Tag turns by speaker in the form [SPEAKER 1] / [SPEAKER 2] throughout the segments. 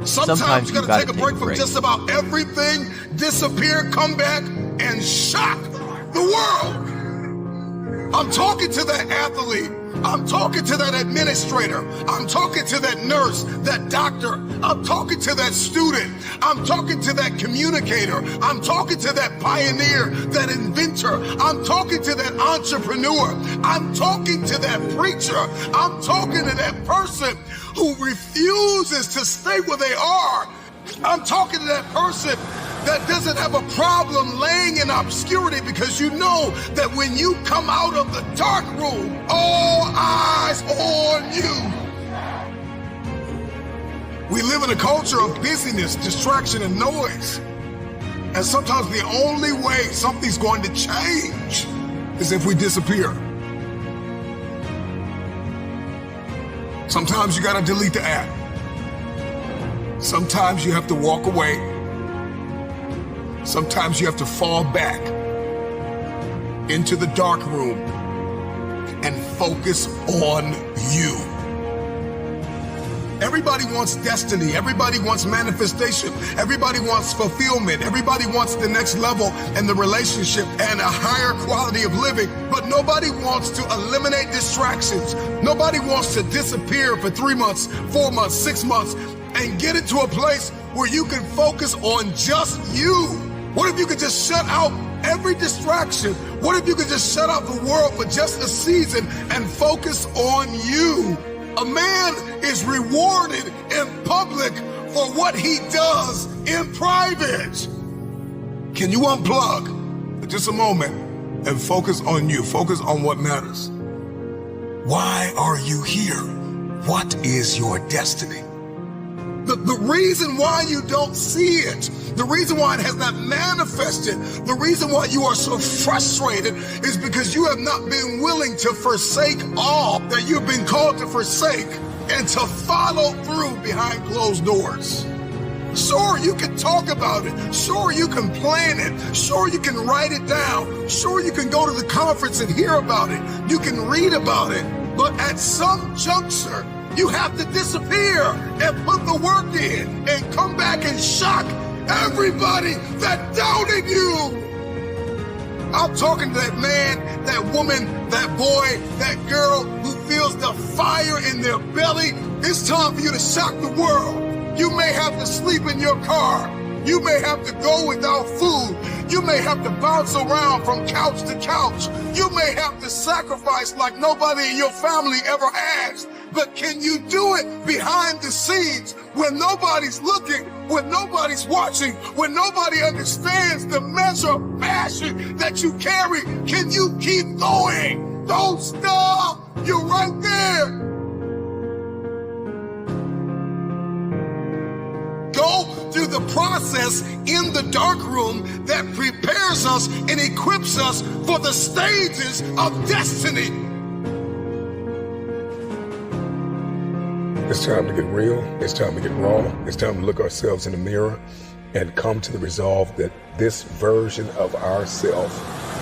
[SPEAKER 1] Sometimes you gotta take a break from just about everything, disappear, come back, and shock the world. I'm talking to that athlete. I'm talking to that administrator. I'm talking to that nurse, that doctor. I'm talking to that student. I'm talking to that communicator. I'm talking to that pioneer, that inventor. I'm talking to that entrepreneur. I'm talking to that preacher. I'm talking to that person who refuses to stay where they are. I'm talking to that person that doesn't have a problem laying in obscurity, because you know that when you come out of the dark room, all eyes on you. We live in a culture of busyness, distraction, and noise. And sometimes the only way something's going to change is if we disappear. Sometimes you gotta delete the app. Sometimes you have to walk away. Sometimes you have to fall back into the dark room and focus on you. Everybody wants destiny. Everybody wants manifestation. Everybody wants fulfillment. Everybody wants the next level in the relationship and a higher quality of living. But nobody wants to eliminate distractions. Nobody wants to disappear for 3 months, 4 months, 6 months, and get into a place where you can focus on just you. What if you could just shut out every distraction? What if you could just shut out the world for just a season and focus on you? A man is rewarded in public for what he does in private. Can you unplug for just a moment and focus on you? Focus on what matters. Why are you here? What is your destiny? The reason why you don't see it, the reason why it has not manifested, the reason why you are so frustrated is because you have not been willing to forsake all that you've been called to forsake and to follow through behind closed doors. Sure, you can talk about it. Sure, you can plan it. Sure, you can write it down. Sure, you can go to the conference and hear about it. You can read about it. But at some juncture, you have to disappear and put the work in and come back and shock everybody that doubted you. I'm talking to that man, that woman, that boy, that girl who feels the fire in their belly. It's time for you to shock the world. You may have to sleep in your car. You may have to go without food. You may have to bounce around from couch to couch. You may have to sacrifice like nobody in your family ever has. But can you do it behind the scenes when nobody's looking, when nobody's watching, when nobody understands the measure of passion that you carry? Can you keep going? Don't stop. You're right there. Go through the process in the dark room that prepares us and equips us for the stages of destiny.
[SPEAKER 2] It's time to get real. It's time to get raw. It's time to look ourselves in the mirror and come to the resolve that this version of ourselves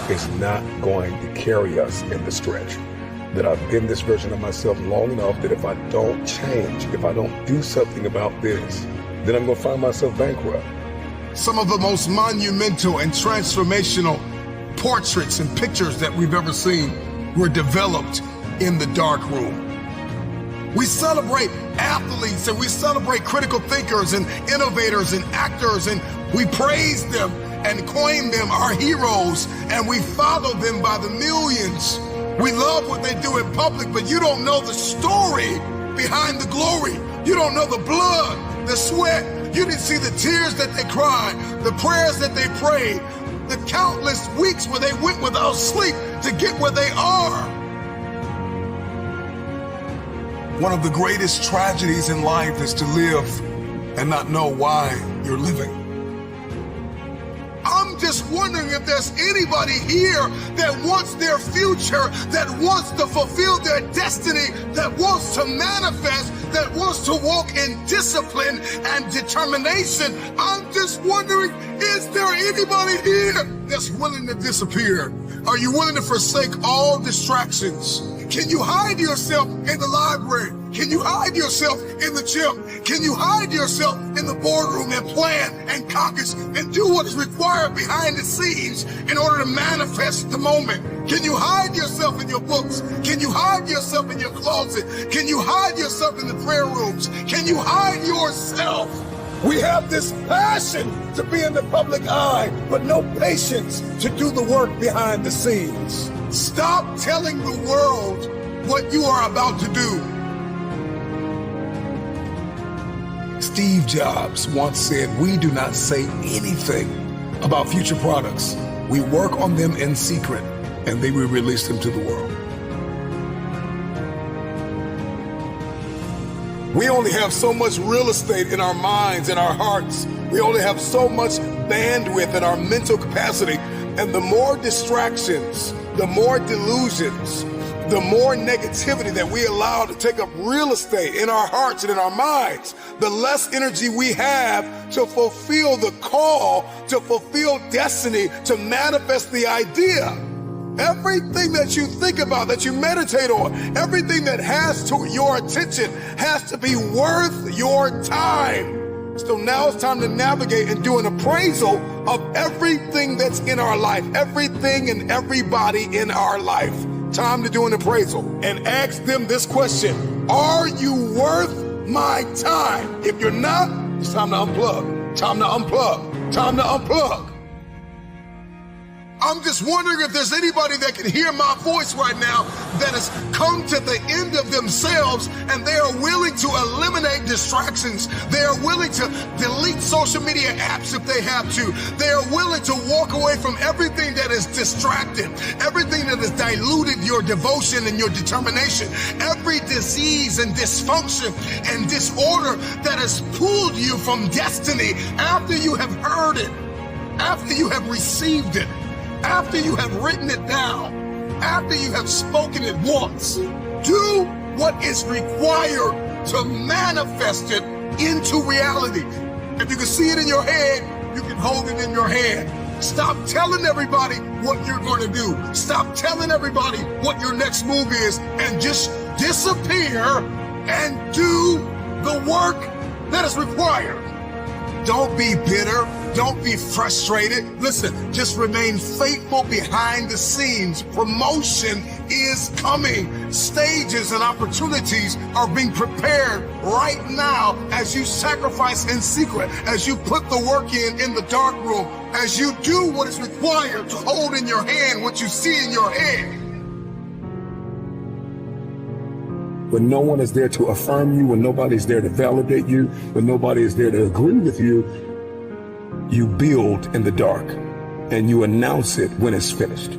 [SPEAKER 2] is not going to carry us in the stretch. That I've been this version of myself long enough that if I don't change, if I don't do something about this, then I'm going to find myself bankrupt.
[SPEAKER 1] Some of the most monumental and transformational portraits and pictures that we've ever seen were developed in the dark room. We celebrate athletes and we celebrate critical thinkers and innovators and actors, and we praise them and coin them our heroes, and we follow them by the millions. We love what they do in public, but you don't know the story behind the glory. You don't know the blood, the sweat. You didn't see the tears that they cried, the prayers that they prayed, the countless weeks where they went without sleep to get where they are. One of the greatest tragedies in life is to live and not know why you're living. I'm just wondering if there's anybody here that wants their future, that wants to fulfill their destiny, that wants to manifest, that wants to walk in discipline and determination. I'm just wondering, is there anybody here that's willing to disappear, Are you willing to forsake all distractions? Can you hide yourself in the library? Can you hide yourself in the gym? Can you hide yourself in the boardroom and plan and caucus and do what is required behind the scenes in order to manifest the moment? Can you hide yourself in your books? Can you hide yourself in your closet? Can you hide yourself in the prayer rooms? Can you hide yourself?
[SPEAKER 2] We have this passion to be in the public eye, but no patience to do the work behind the scenes.
[SPEAKER 1] Stop telling the world what you are about to do.
[SPEAKER 2] Steve Jobs once said, "We do not say anything about future products. We work on them in secret, and then we release them to the world." We only have so much real estate in our minds and our hearts. We only have so much bandwidth in our mental capacity. And the more distractions, the more delusions, the more negativity that we allow to take up real estate in our hearts and in our minds, the less energy we have to fulfill the call, to fulfill destiny, to manifest the idea. Everything that you think about, that you meditate on, everything that has to your attention has to be worth your time. So now it's time to navigate and do an appraisal of everything that's in our life, everything and everybody in our life. Time to do an appraisal and ask them this question: are you worth my time? If you're not, it's time to unplug. Time to unplug. Time to unplug.
[SPEAKER 1] I'm just wondering if there's anybody that can hear my voice right now that has come to the end of themselves and they are willing to eliminate distractions. They are willing to delete social media apps if they have to. They are willing to walk away from everything that is distracted, everything that has diluted your devotion and your determination, every disease and dysfunction and disorder that has pulled you from destiny after you have heard it, after you have received it, after you have written it down, after you have spoken it once. Do what is required to manifest it into reality. If you can see it in your head, you can hold it in your hand. Stop telling everybody what you're going to do. Stop telling everybody what your next move is, and just disappear and do the work that is required. Don't be bitter. Don't be frustrated. Listen, just remain faithful behind the scenes. Promotion is coming. Stages and opportunities are being prepared right now as you sacrifice in secret, as you put the work in the dark room, as you do what is required to hold in your hand what you see in your head.
[SPEAKER 2] When no one is there to affirm you, when nobody's there to validate you, when nobody is there to agree with you, you build in the dark and you announce it when it's finished.